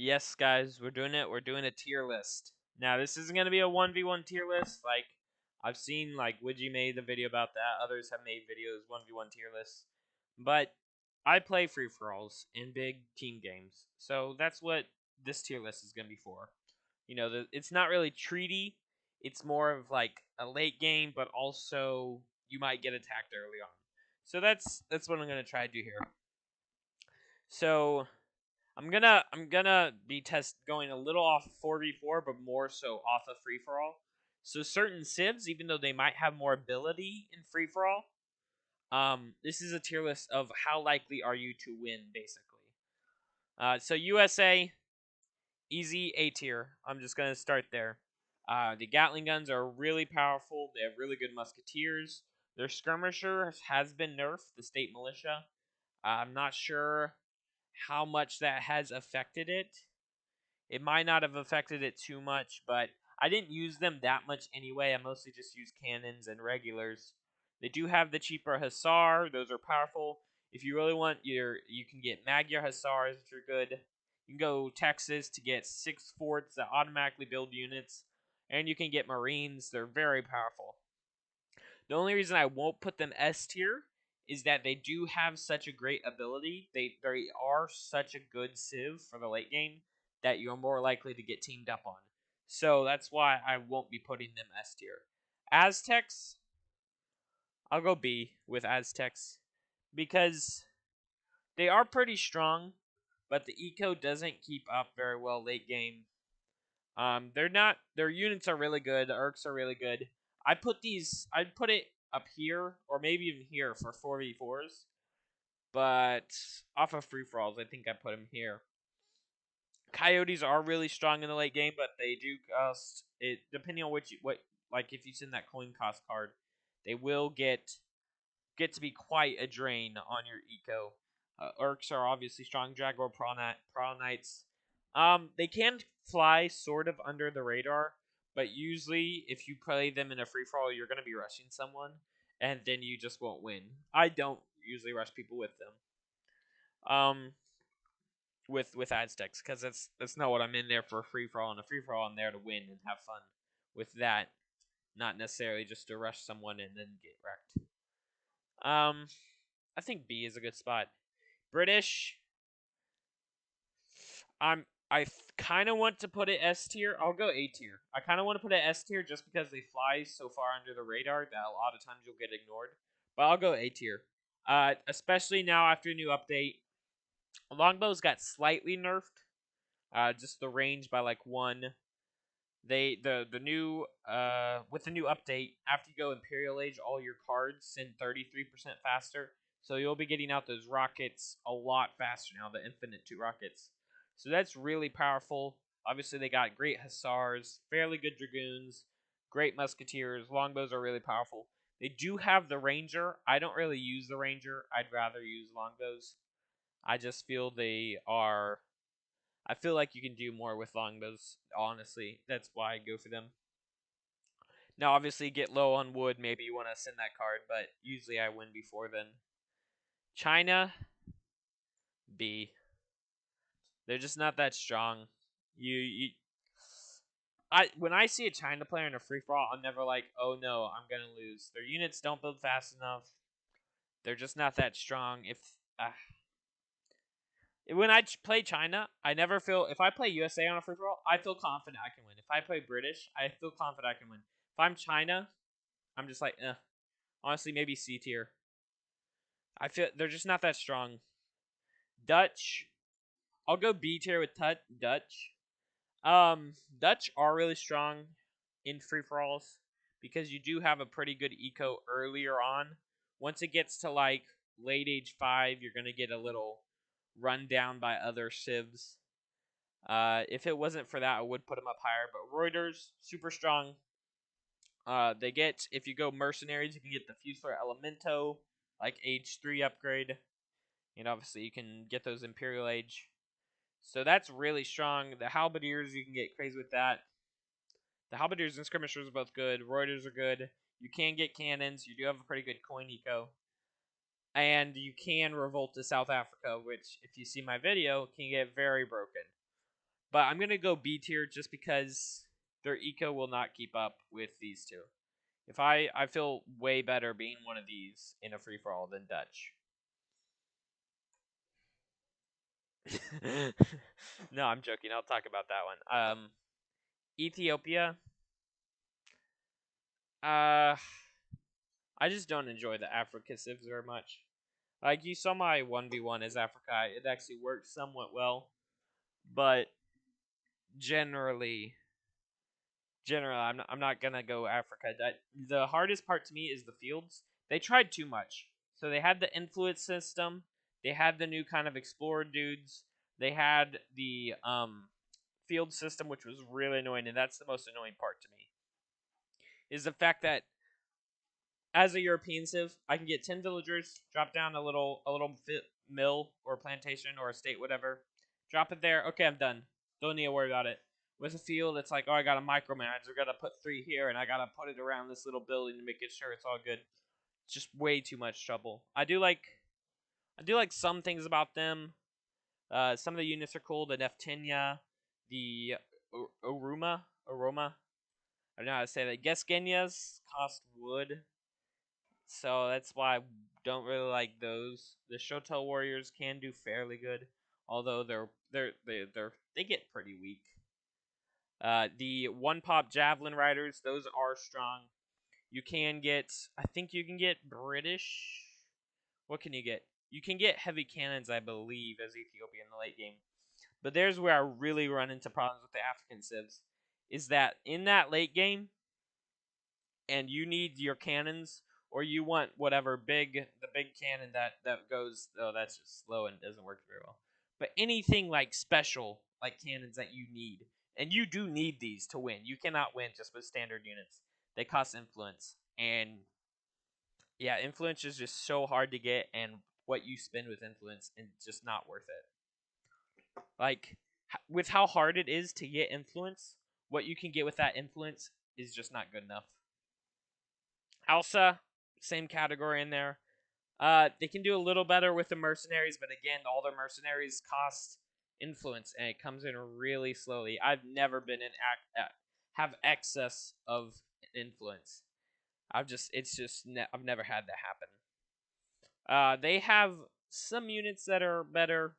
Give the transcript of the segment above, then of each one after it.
Yes, guys, we're doing it. We're doing a tier list. Now, this isn't going to be a 1v1 tier list. Like, I've seen, like, Widgie made the video about that. Others have made videos 1v1 tier lists. But I play free-for-alls in big team games. So that's what this tier list is going to be for. You know, it's not really treaty. It's more of, like, a late game, but also you might get attacked early on. So that's what I'm going to try to do here. So I'm gonna be going a little off 4v4, but more so off of free for all. So certain civs, even though they might have more ability in free for all, this is a tier list of how likely are you to win, basically. So USA, easy A tier. I'm just gonna start there. The Gatling guns are really powerful. They have really good musketeers. Their skirmisher has been nerfed, the state militia. I'm not sure how much that has affected it. It might not have affected it too much, but I didn't use them that much anyway. I mostly just use cannons and regulars. They do have the cheaper Hussar. Those are powerful. If you really want you can get Magyar Hussars, which are good. You can go Texas to get 6 forts that automatically build units. And you can get Marines. They're very powerful. The only reason I won't put them S tier is that they do have such a great ability. They are such a good civ for the late game that you're more likely to get teamed up on. So that's why I won't be putting them S tier. Aztecs, I'll go B with Aztecs because they are pretty strong, but the eco doesn't keep up very well late game. Their units are really good. The Urks are really good. I'd put it up here or maybe even here for 4v4s, but off of free for alls, I think I put them here. Coyotes are really strong in the late game, but they do cost it depending on like if you send that coin cost card, they will get to be quite a drain on your eco. Urks are obviously strong. Jaguar Prawn Knights. They can fly sort of under the radar, but usually if you play them in a free for all, you're going to be rushing someone, and then you just won't win. I don't usually rush people with them. With Aztecs, because that's not what I'm in there for a free for all. And a free for all, I'm there to win and have fun with that, not necessarily just to rush someone and then get wrecked. I think B is a good spot. British. I kind of want to put it S tier. I'll go A tier. I kind of want to put it S tier just because they fly so far under the radar that a lot of times you'll get ignored. But I'll go A tier. Especially now after a new update. Longbows got slightly nerfed. Just the range by like 1. The new with the new update, after you go Imperial Age, all your cards send 33% faster. So you'll be getting out those rockets a lot faster now, the Infinite 2 rockets. So that's really powerful. Obviously, they got great Hussars, fairly good Dragoons, great Musketeers. Longbows are really powerful. They do have the Ranger. I don't really use the Ranger. I'd rather use Longbows. I just feel they are... I feel like you can do more with longbows, honestly. That's why I go for them. Now, obviously, get low on wood. Maybe you want to send that card, but usually I win before then. China, B. They're just not that strong. When I see a China player in a free-for-all, I'm never like, oh no, I'm going to lose. Their units don't build fast enough. They're just not that strong. When I play China, I never feel... If I play USA on a free-for-all, I feel confident I can win. If I play British, I feel confident I can win. If I'm China, I'm just like, eh. Honestly, maybe C tier. I feel they're just not that strong. Dutch, I'll go B tier with Dutch. Dutch are really strong in free-for-alls because you do have a pretty good eco earlier on. Once it gets to like late age 5, you're going to get a little run down by other civs. If it wasn't for that, I would put them up higher. But Reuters, super strong. If you go mercenaries, you can get the Fusilier Elemento, like age 3 upgrade. And obviously you can get those Imperial Age. So that's really strong. The Halberdiers, you can get crazy with that. The Halberdiers and Skirmishers are both good. Reuters are good. You can get cannons. You do have a pretty good coin eco. And you can revolt to South Africa, which, if you see my video, can get very broken. But I'm going to go B tier just because their eco will not keep up with these two. If I feel way better being one of these in a free-for-all than Dutch. No, I'm joking. I'll talk about that one. Ethiopia. I just don't enjoy the Africa civs very much. Like, you saw my 1v1 as Africa. It actually worked somewhat well. But generally, I'm not gonna go Africa. The hardest part to me is the fields. They tried too much. So they had the influence system. They had the new kind of explorer dudes. They had the field system, which was really annoying, and that's the most annoying part to me. Is the fact that as a European civ, I can get 10 villagers, drop down a little mill or plantation or estate, whatever. Drop it there. Okay, I'm done. Don't need to worry about it. With a field, it's like, oh, I gotta micromanage. I gotta put 3 here, and I gotta put it around this little building to make it sure it's all good. It's just way too much trouble. I do like some things about them. Some of the units are cool. The Neftenia, the Aroma. I don't know how to say that. Geskenias cost wood, so that's why I don't really like those. The Shotel Warriors can do fairly good, although they get pretty weak. The one pop Javelin Riders, those are strong. You can get, I think you can get British. What can you get? You can get heavy cannons, I believe, as Ethiopia in the late game. But there's where I really run into problems with the African civs. Is that in that late game, and you need your cannons, or you want whatever the big cannon that goes, oh, that's just slow and doesn't work very well. But anything like special, like cannons that you need, and you do need these to win. You cannot win just with standard units. They cost influence, and yeah, influence is just so hard to get, and what you spend with influence is just not worth it. Like, with how hard it is to get influence, what you can get with that influence is just not good enough. Alsa, same category in there. They can do a little better with the mercenaries, but again, all their mercenaries cost influence, and it comes in really slowly. I've never been have excess of influence. I've never had that happen. They have some units that are better.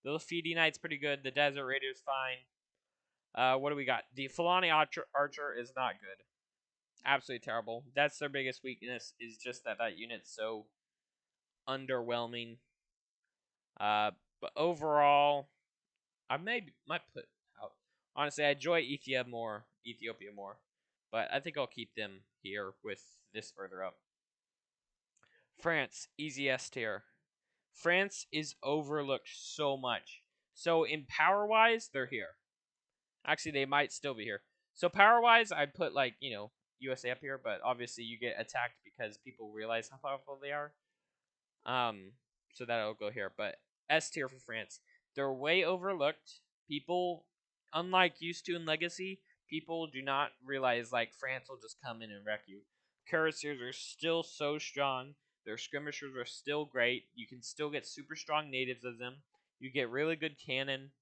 The Lafidi Knight's pretty good. The Desert Raider's fine. What do we got? The Fulani Archer is not good. Absolutely terrible. That's their biggest weakness, is just that unit's so underwhelming. But overall, I might put out. Honestly, I enjoy Ethiopia more, but I think I'll keep them here with this further up. France, easy S tier. France is overlooked so much. So in power wise, they're here. Actually, they might still be here. So power wise, I'd put USA up here, but obviously you get attacked because people realize how powerful they are. So that'll go here. But S tier for France. They're way overlooked. People, unlike used to in Legacy, people do not realize France will just come in and wreck you. Cuirassiers are still so strong. Their skirmishers are still great. You can still get super strong natives of them. You get really good cannon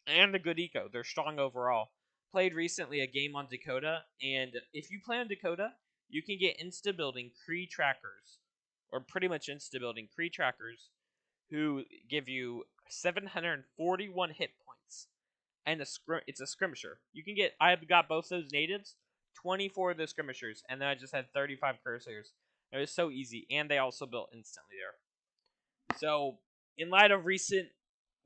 and a good eco. They're strong overall. Played recently a game on Dakota, and if you play on Dakota, you can get insta-building Kree trackers, or pretty much insta-building Kree trackers, who give you 741 hit points, and it's a skirmisher. You can get, I've got both those natives, 24 of the skirmishers, and then I just had 35 cursors. It was so easy, and they also built instantly there. So, in light of recent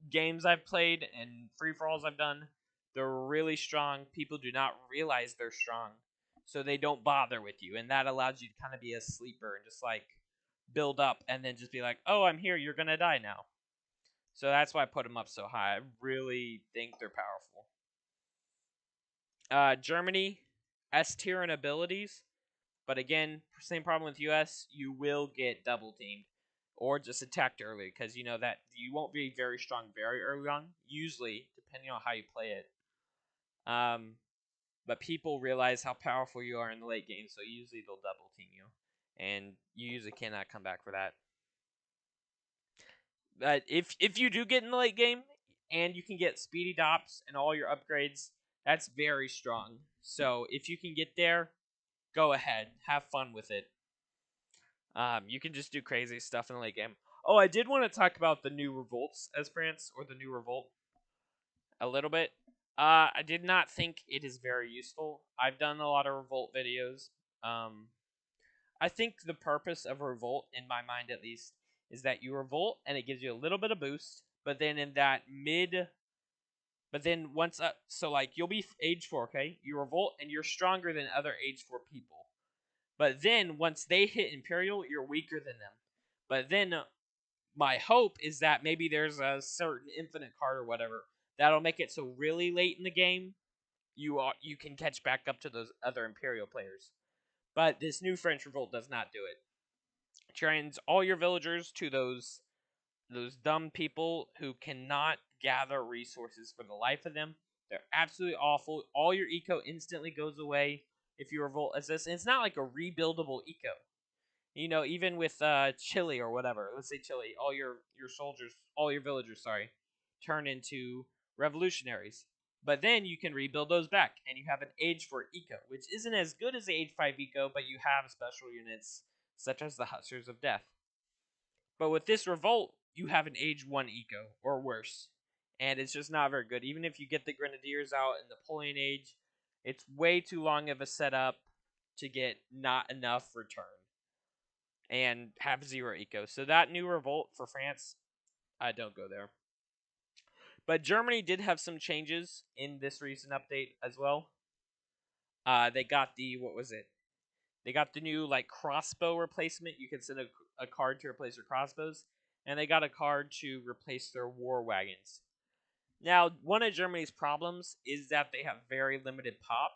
games I've played and free-for-alls I've done, they're really strong. People do not realize they're strong, so they don't bother with you, and that allows you to kind of be a sleeper and just build up and then just be like, oh, I'm here, you're gonna die now. So that's why I put them up so high. I really think they're powerful. Germany, S tier in abilities, but again, same problem with US. You will get double teamed or just attacked early, because you know that you won't be very strong very early on, usually, depending on how you play it. But people realize how powerful you are in the late game, so usually they'll double team you, and you usually cannot come back for that. But if you do get in the late game, and you can get speedy dops and all your upgrades. That's very strong. So if you can get there, go ahead, have fun with it. You can just do crazy stuff in the late game. Oh, I did want to talk about the new revolts as France, or the new revolt, a little bit. I did not think it is very useful. I've done a lot of revolt videos. I think the purpose of a revolt, in my mind at least, is that you revolt and it gives you a little bit of boost, but then in that but then once so like you'll be age 4, okay? You revolt and you're stronger than other age 4 people. But then once they hit Imperial, you're weaker than them. But then my hope is that maybe there's a certain infinite card or whatever that'll make it so really late in the game you can catch back up to those other Imperial players. But this new French revolt does not do it. It trains all your villagers to those dumb people who cannot gather resources for the life of them. They're absolutely awful. All your eco instantly goes away if you revolt as this. And it's not like a rebuildable eco. You know, even with Chile or whatever, let's say Chile, all your soldiers, all your villagers, sorry, turn into revolutionaries. But then you can rebuild those back, and you have an age 4 eco, which isn't as good as the age 5 eco, but you have special units such as the Hussars of Death. But with this revolt, you have an age 1 eco, or worse. And it's just not very good. Even if you get the Grenadiers out in the Napoleon Age, it's way too long of a setup to get not enough return. And have 0 eco. So that new revolt for France, I don't go there. But Germany did have some changes in this recent update as well. They got the, what was it? They got the new like crossbow replacement. You can send a card to replace your crossbows. And they got a card to replace their war wagons. Now, one of Germany's problems is that they have very limited pop.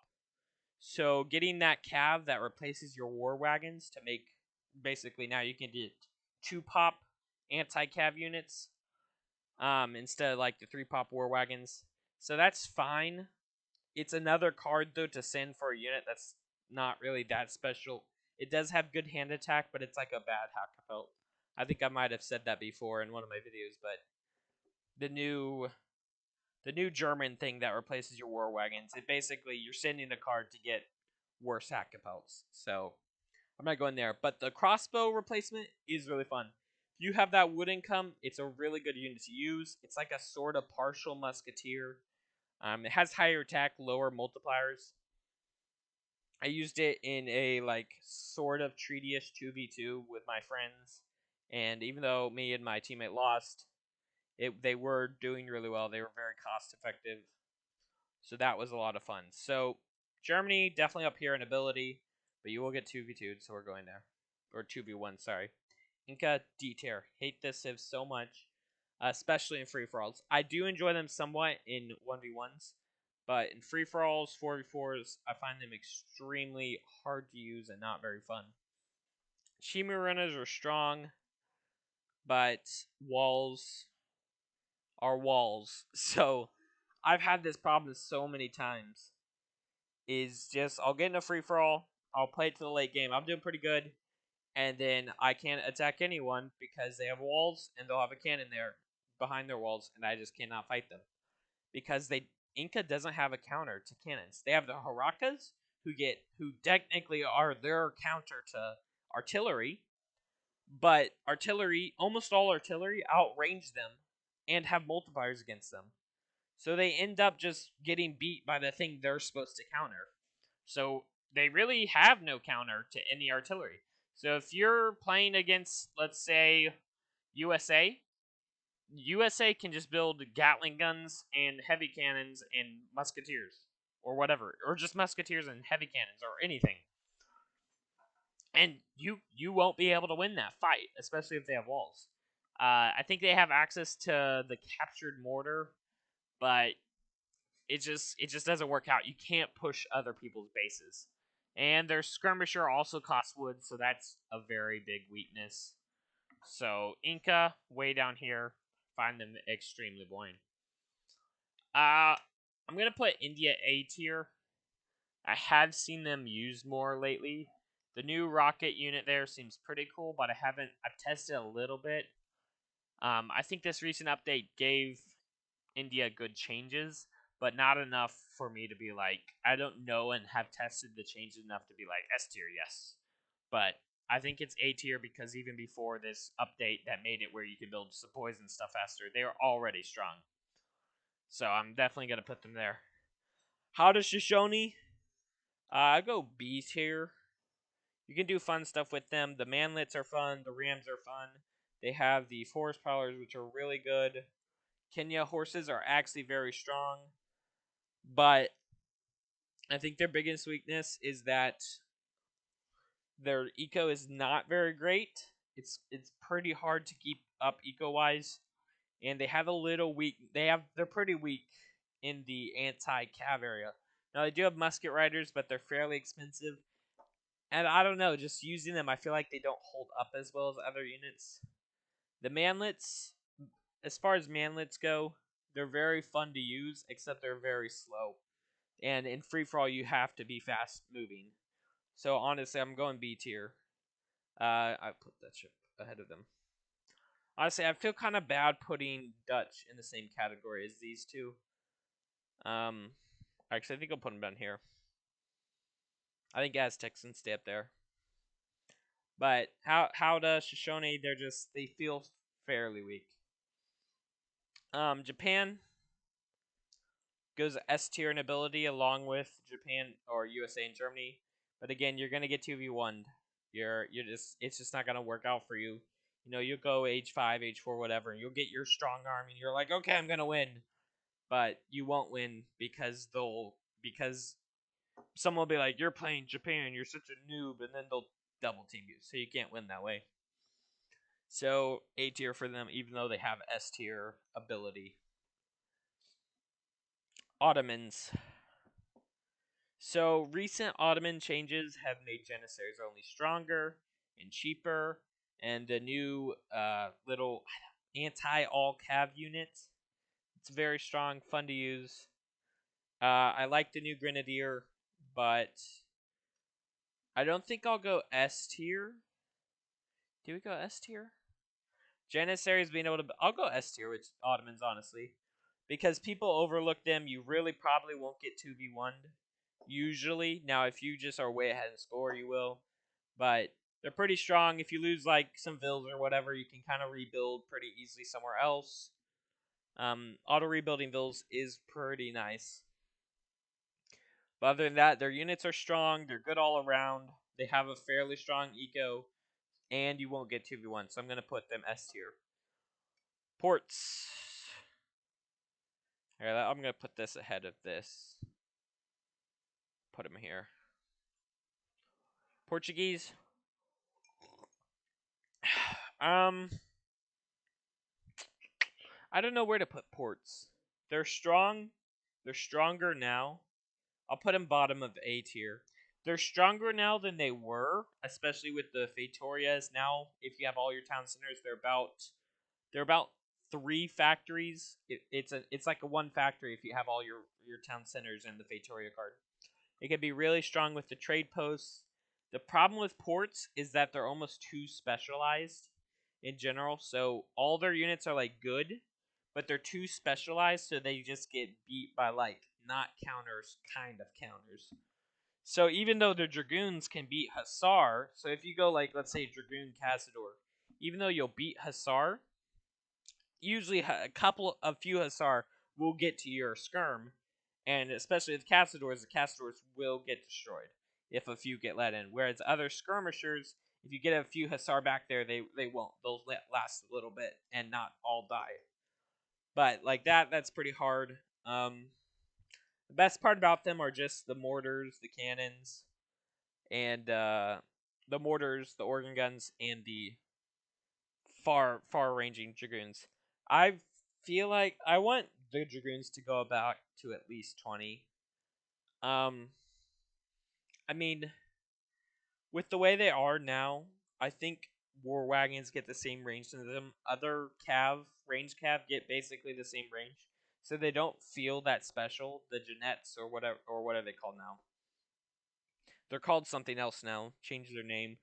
So getting that cav that replaces your war wagons to make, basically now you can get 2 pop anti-cav units instead of like the 3 pop war wagons. So that's fine. It's another card though to send for a unit that's not really that special. It does have good hand attack, but it's like a bad Hackfelt. I think I might have said that before in one of my videos, but the new German thing that replaces your war wagons, it basically you're sending a card to get worse Hackfelts. So I'm not going there. But the crossbow replacement is really fun. If you have that wood income, it's a really good unit to use. It's like a sort of partial musketeer. It has higher attack, lower multipliers. I used it in a like sort of treaty-ish 2v2 with my friends. And even though me and my teammate lost, they were doing really well. They were very cost effective. So that was a lot of fun. So Germany definitely up here in ability, but you will get 2v2'd, so we're going there. Or 2v1, sorry. Inca D tier. Hate this civ so much, especially in free-for-alls. I do enjoy them somewhat in 1v1s, but in free-for-alls, 4v4s, I find them extremely hard to use and not very fun. Chimarunas are strong, but walls are walls. So I've had this problem so many times. Is just I'll get in a free-for-all, I'll play it to the late game, I'm doing pretty good, and then I can't attack anyone because they have walls and they'll have a cannon there behind their walls, and I just cannot fight them because Inca doesn't have a counter to cannons. They have the Harakas who technically are their counter to artillery, but almost all artillery outrange them and have multipliers against them. So they end up just getting beat by the thing they're supposed to counter. So they really have no counter to any artillery. So if you're playing against, let's say, USA, USA can just build Gatling guns and heavy cannons and musketeers or whatever, or just musketeers and heavy cannons or anything. And you won't be able to win that fight, especially if they have walls. I think they have access to the captured mortar, but it just doesn't work out. You can't push other people's bases. And their skirmisher also costs wood, so that's a very big weakness. So Inca, way down here, find them extremely boring. I'm gonna put India A tier. I have seen them used more lately. The new rocket unit there seems pretty cool, but I've tested a little bit. I think this recent update gave India good changes, but not enough for me to be like, I don't know and have tested the changes enough to be like S tier, yes. But I think it's A tier because even before this update that made it where you can build the poison stuff faster, they are already strong. So I'm definitely gonna put them there. How does Shoshone? I go B tier. You can do fun stuff with them. The manlets are fun. The rams are fun. They have the forest prowlers, which are really good. Kenya horses are actually very strong, but I think their biggest weakness is that their eco is not very great. It's pretty hard to keep up eco wise, and they have a little weak. They're pretty weak in the anti-cav area. Now they do have musket riders, but they're fairly expensive. And I don't know, just using them, I feel like they don't hold up as well as other units. The manlets, as far as manlets go, they're very fun to use, except they're very slow. And in free for all, you have to be fast moving. So honestly, I'm going B tier. I put that ship ahead of them. Honestly, I feel kind of bad putting Dutch in the same category as these two. Actually, I think I'll put them down here. I think Aztecs can stay up there. But how does Shoshone? They feel fairly weak. Japan goes S tier in ability along with Japan or USA and Germany. But again, you're gonna get 2v1'd. It's just not gonna work out for you. You know, you'll go age 5, age 4, whatever, and you'll get your strong arm and you're like, okay, I'm gonna win. But you won't win because someone will be like, you're playing Japan, you're such a noob, and then they'll double team you. So you can't win that way. So A tier for them, even though they have S tier ability. Ottomans. So recent Ottoman changes have made Janissaries only stronger and cheaper, and a new little anti-all cav unit. It's very strong, fun to use. I like the new Grenadier, but I don't think I'll go S tier. Do we go S tier? Janissaries being able to... I'll go S tier with Ottomans, honestly. Because people overlook them, you really probably won't get 2v1'd. Usually. Now, if you just are way ahead in score, you will. But they're pretty strong. If you lose, like, some vills or whatever, you can kind of rebuild pretty easily somewhere else. Auto-rebuilding vills is pretty nice. But other than that, their units are strong. They're good all around. They have a fairly strong eco. And you won't get 2v1, so I'm going to put them S tier. Ports. Alright, I'm going to put this ahead of this. Put them here. Portuguese. I don't know where to put ports. They're strong. They're stronger now. I'll put them bottom of A tier. They're stronger now than they were, especially with the Fetorias. Now, if you have all your town centers, they're about 3 factories. It's like a 1 factory if you have all your town centers and the Feitoria card. It can be really strong with the trade posts. The problem with ports is that they're almost too specialized in general. So all their units are like good, but they're too specialized, so they just get beat by like not counters, kind of counters. So even though the Dragoons can beat Hussar, so if you go like, let's say Dragoon Cazador, even though you'll beat Hussar, usually a few Hussar will get to your skirm, and especially with Cazadors, the Cazadors will get destroyed if a few get let in. Whereas other skirmishers, if you get a few Hussar back there, they won't. They'll last a little bit and not all die. But like that's pretty hard. The best part about them are just the mortars, the cannons, and the mortars, the organ guns, and the far ranging dragoons. I feel like I want the dragoons to go back to at least 20. I mean, with the way they are now, I think war wagons get the same range as them. Other range cav get basically the same range, so they don't feel that special. The Jeanettes or whatever, or what are they called now? They're called something else now. Changed their name,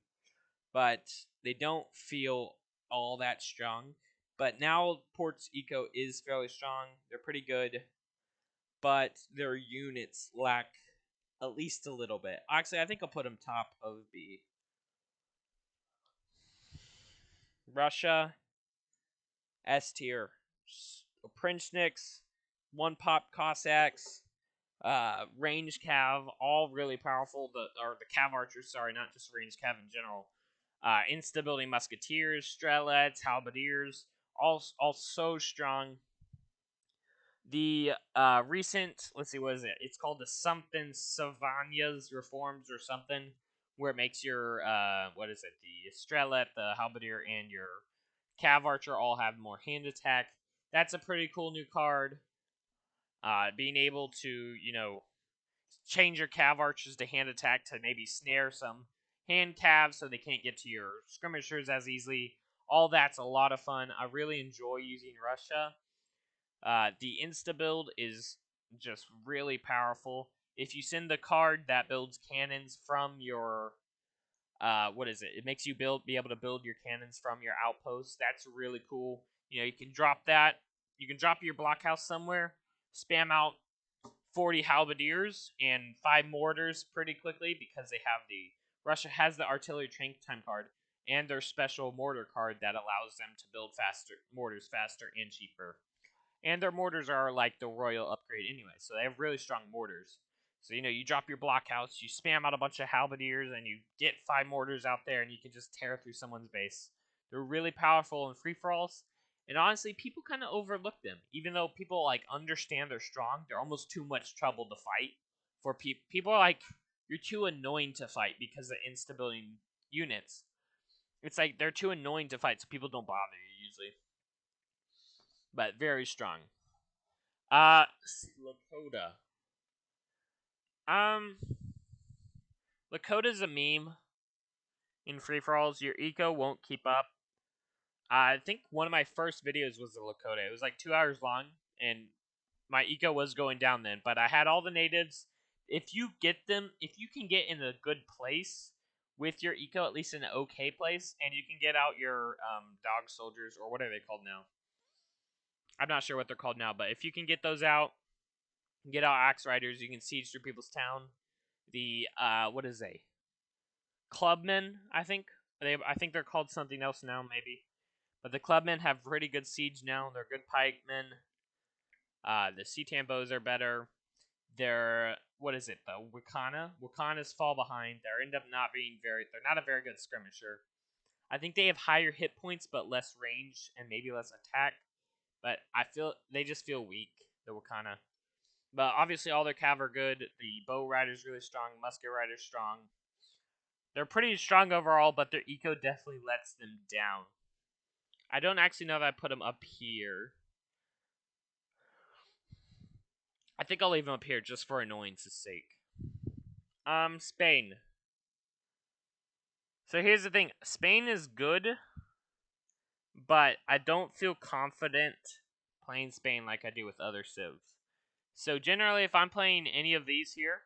but they don't feel all that strong. But now Port's eco is fairly strong. They're pretty good, but their units lack at least a little bit. Actually, I think I'll put them top of B. Russia, S tier. Princhniks, one pop Cossacks, range cav, all really powerful. The cav archers, sorry, not just range cav in general. Instability musketeers, strelets, halberdiers, all so strong. The recent, let's see, what is it? It's called the something Savania's reforms or something, where it makes your what is it? The strelet, the halberdier, and your cav archer all have more hand attack. That's a pretty cool new card. Being able to, change your cav archers to hand attack to maybe snare some hand calves so they can't get to your skirmishers as easily. All that's a lot of fun. I really enjoy using Russia. The insta build is just really powerful. If you send the card that builds cannons from your what is it? It makes you be able to build your cannons from your outposts. That's really cool. You can drop that. You can drop your blockhouse somewhere, spam out 40 halberdiers and 5 mortars pretty quickly because they have Russia has the artillery train time card and their special mortar card that allows them to build mortars faster and cheaper. And their mortars are like the royal upgrade anyway, so they have really strong mortars. So, you drop your blockhouse, you spam out a bunch of halberdiers, and you get 5 mortars out there, and you can just tear through someone's base. They're really powerful in free-for-alls, and honestly, people kind of overlook them. Even though people, understand they're strong, they're almost too much trouble to fight. For people are like, you're too annoying to fight because of instability units. It's like, they're too annoying to fight, so people don't bother you, usually. But very strong. Lakota. Lakota's a meme in free-for-alls. Your eco won't keep up. I think one of my first videos was the Lakota. It was like 2 hours long, and my eco was going down then. But I had all the natives. If you can get in a good place with your eco, at least in an okay place, and you can get out your dog soldiers, or what are they called now? I'm not sure what they're called now, but if you can get those out, get out axe riders, you can siege through people's town. The what is they? Clubmen, I think. I think they're called something else now, maybe. But the clubmen have pretty good siege now. They're good pikemen. The Setan bows are better. They're what is it? The Wakanas fall behind. They're not a very good skirmisher. I think they have higher hit points but less range and maybe less attack. But I feel they just feel weak, the Wakana. But obviously all their cav are good. The bow rider's really strong. Musket rider's strong. They're pretty strong overall, but their eco definitely lets them down. I don't actually know if I put them up here. I think I'll leave them up here just for annoyance's sake. Spain. So here's the thing. Spain is good, but I don't feel confident playing Spain like I do with other civs. So generally, if I'm playing any of these here,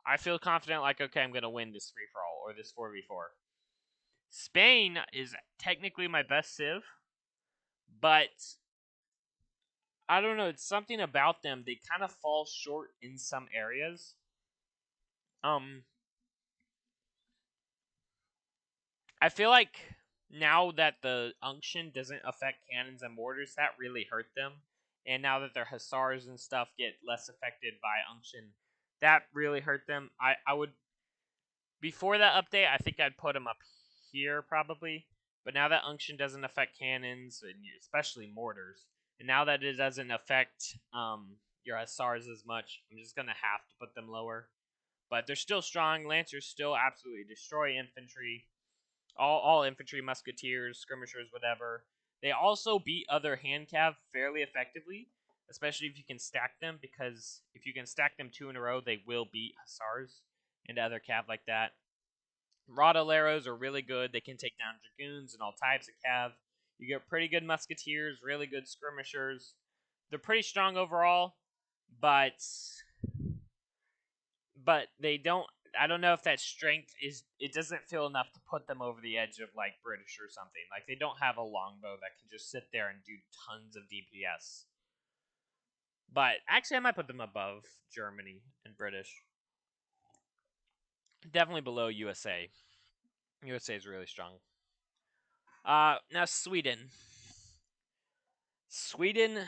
I feel confident like, okay, I'm going to win this free-for-all or this 4v4. Spain is technically my best civ, but I don't know, it's something about them. They kind of fall short in some areas. I feel like now that the unction doesn't affect cannons and mortars, that really hurt them. And now that their hussars and stuff get less affected by unction, that really hurt them. I would, before that update, I think I'd put them up here probably. But now that unction doesn't affect cannons, and especially mortars, and now that it doesn't affect your hussars as much, I'm just going to have to put them lower. But they're still strong. Lancers still absolutely destroy infantry. All infantry, musketeers, skirmishers, whatever. They also beat other hand cav fairly effectively, especially if you can stack them, because if you can stack them 2 in a row, they will beat hussars and other cav like that. Rodoleros are really good. They can take down dragoons and all types of cav. You get pretty good musketeers, really good skirmishers. They're pretty strong overall, but they don't I don't know if that strength is. It doesn't feel enough to put them over the edge of like British or something. Like they don't have a longbow that can just sit there and do tons of DPS. But actually, I might put them above Germany and British. Definitely below USA. USA is really strong. Now Sweden. Sweden,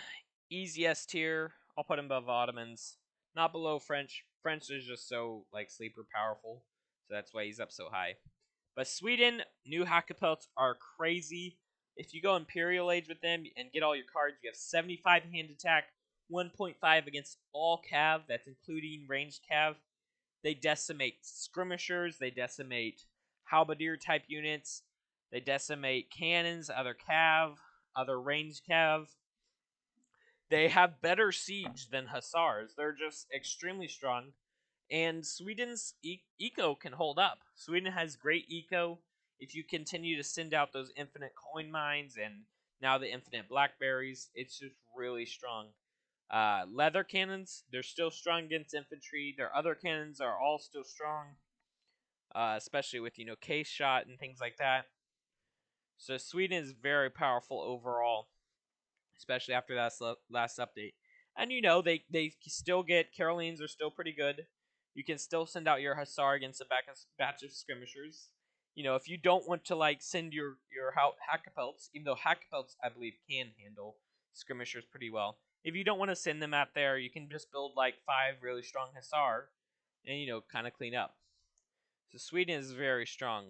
easy S tier. I'll put him above Ottomans. Not below French. French is just so like sleeper powerful, so that's why he's up so high. But Sweden, new Hackapelts are crazy. If you go Imperial Age with them and get all your cards, you have 75 hand attack, 1.5 against all cav. That's including ranged cav. They decimate skirmishers. They decimate halberdier type units. They decimate cannons, other cav, other ranged cav. They have better siege than hussars. They're just extremely strong. And Sweden's eco can hold up. Sweden has great eco. If you continue to send out those infinite coin mines and now the infinite blackberries, it's just really strong. Leather cannons, they're still strong against infantry. Their other cannons are all still strong, especially with case shot and things like that. So Sweden is very powerful overall, especially after that last update. And they still get Carolines are still pretty good. You can still send out your Hussar against a batch of skirmishers. If you don't want to like send your Hackapelts, even though Hackapelts I believe can handle skirmishers pretty well. If you don't want to send them out there, you can just build like 5 really strong Hussar and kind of clean up. So Sweden is very strong.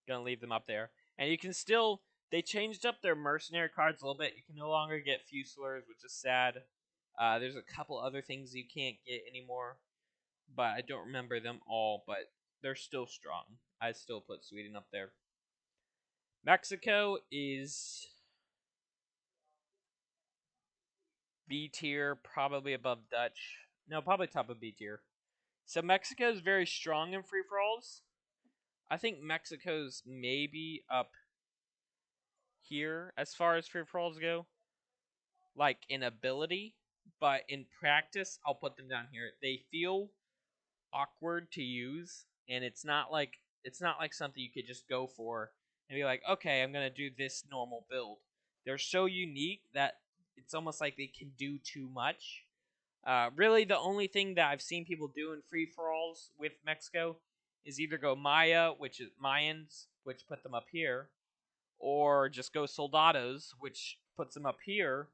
Gonna leave them up there. And you can still they changed up their mercenary cards a little bit. You can no longer get Fusilers, which is sad. There's a couple other things you can't get anymore, but I don't remember them all, but they're still strong. I still put Sweden up there. Mexico is B tier, probably above Dutch. No, probably top of B tier. So Mexico is very strong in free-for-alls. I think Mexico's maybe up here as far as free-for-alls go, like in ability, but in practice, I'll put them down here. They feel awkward to use, and it's not like something you could just go for and be like, okay, I'm gonna do this normal build. They're so unique that it's almost like they can do too much. Really, the only thing that I've seen people do in free for alls with Mexico is either go Maya, which is Mayans, which put them up here, or just go Soldados, which puts them up here.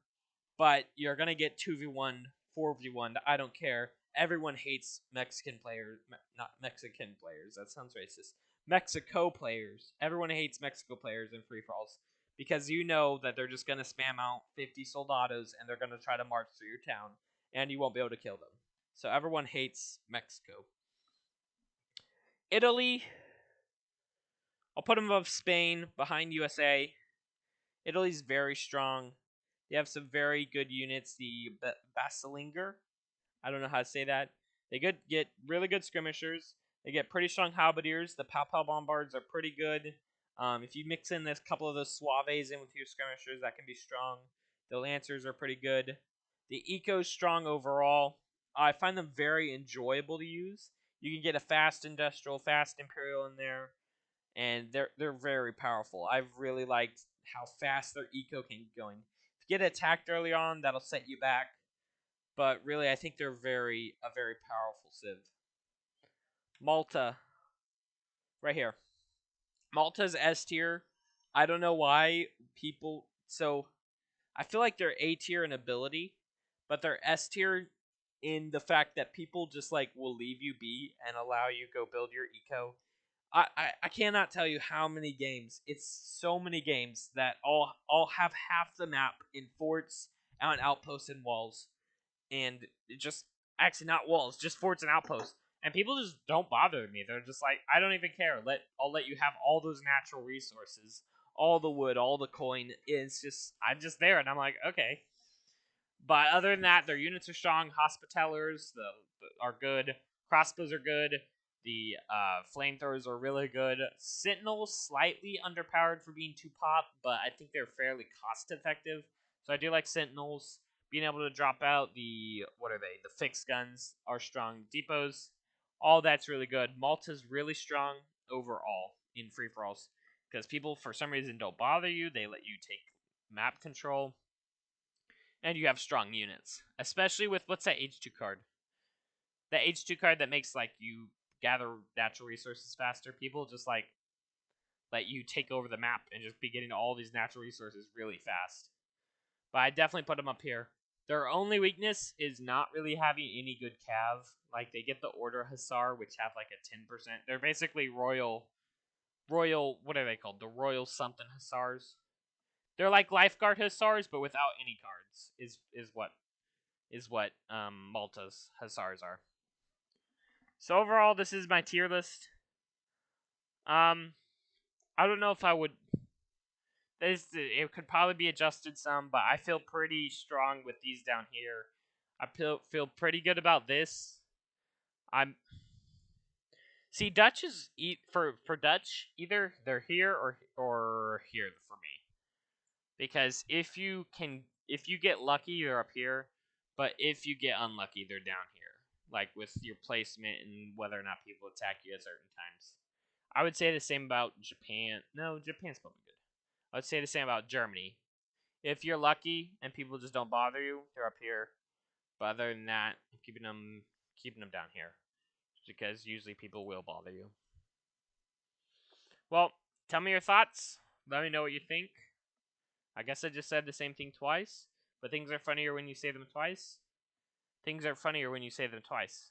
But you're gonna get 2v1, 4v1. I don't care. Everyone hates Mexican players, not Mexican players. That sounds racist. Mexico players. Everyone hates Mexico players in free falls because you know that they're just gonna spam out 50 soldados and they're gonna try to march through your town, and you won't be able to kill them. So everyone hates Mexico. Italy, I'll put them above Spain, behind USA. Italy's very strong. They have some very good units. The Basilinger, I don't know how to say that. They get really good skirmishers. They get pretty strong halberdiers. The Pow Bombards are pretty good. If you mix in this couple of those Suaves in with your skirmishers, that can be strong. The Lancers are pretty good. The Eco's strong overall. I find them very enjoyable to use. You can get a fast Industrial, fast Imperial in there, and they're very powerful. I've really liked how fast their Eco can get going. If you get attacked early on, that'll set you back. But really, I think they're a very powerful Civ. Malta, right here. Malta's S tier. I don't know why people. So I feel like they're A tier in ability, but they're S tier in the fact that people just like will leave you be and allow you go build your eco. I cannot tell you how many games. It's so many games that all have half the map in forts, on outposts, and walls, and it just actually not walls, just forts and outposts. And people just don't bother me. They're just like, I don't even care. I'll let you have all those natural resources, all the wood, all the coin. It's just I'm just there, and I'm like, okay. But other than that, their units are strong. Hospitallers are good. Crossbows are good. The flamethrowers are really good. Sentinels slightly underpowered for being too pop, but I think they're fairly cost effective. So I do like Sentinels. Being able to drop out the what are they? The fixed guns are strong. Depots all that's really good. Malta's really strong overall in free-for-alls because people, for some reason, don't bother you. They let you take map control. And you have strong units. Especially with, what's that H2 card? That H2 card that makes, like, you gather natural resources faster. People just, like, let you take over the map and just be getting all these natural resources really fast. But I definitely put them up here. Their only weakness is not really having any good cav. Like, they get the Order Hussar, which have, like, a 10%. They're basically royal, what are they called? The Royal something Hussars. They're like Lifeguard Hussars, but without any cards, is what Malta's Hussars are. So overall, this is my tier list. I don't know if I would. It could probably be adjusted some, but I feel pretty strong with these down here. I feel pretty good about this. See, Dutch is for Dutch, either they're here or here for me. Because if you get lucky, they're up here, but if you get unlucky, they're down here. Like with your placement and whether or not people attack you at certain times. I would say the same about Japan. No, Japan's probably good. I would say the same about Germany. If you're lucky and people just don't bother you, they're up here. But other than that, keeping them down here, because usually people will bother you. Well, tell me your thoughts. Let me know what you think. I guess I just said the same thing twice, but things are funnier when you say them twice. Things are funnier when you say them twice.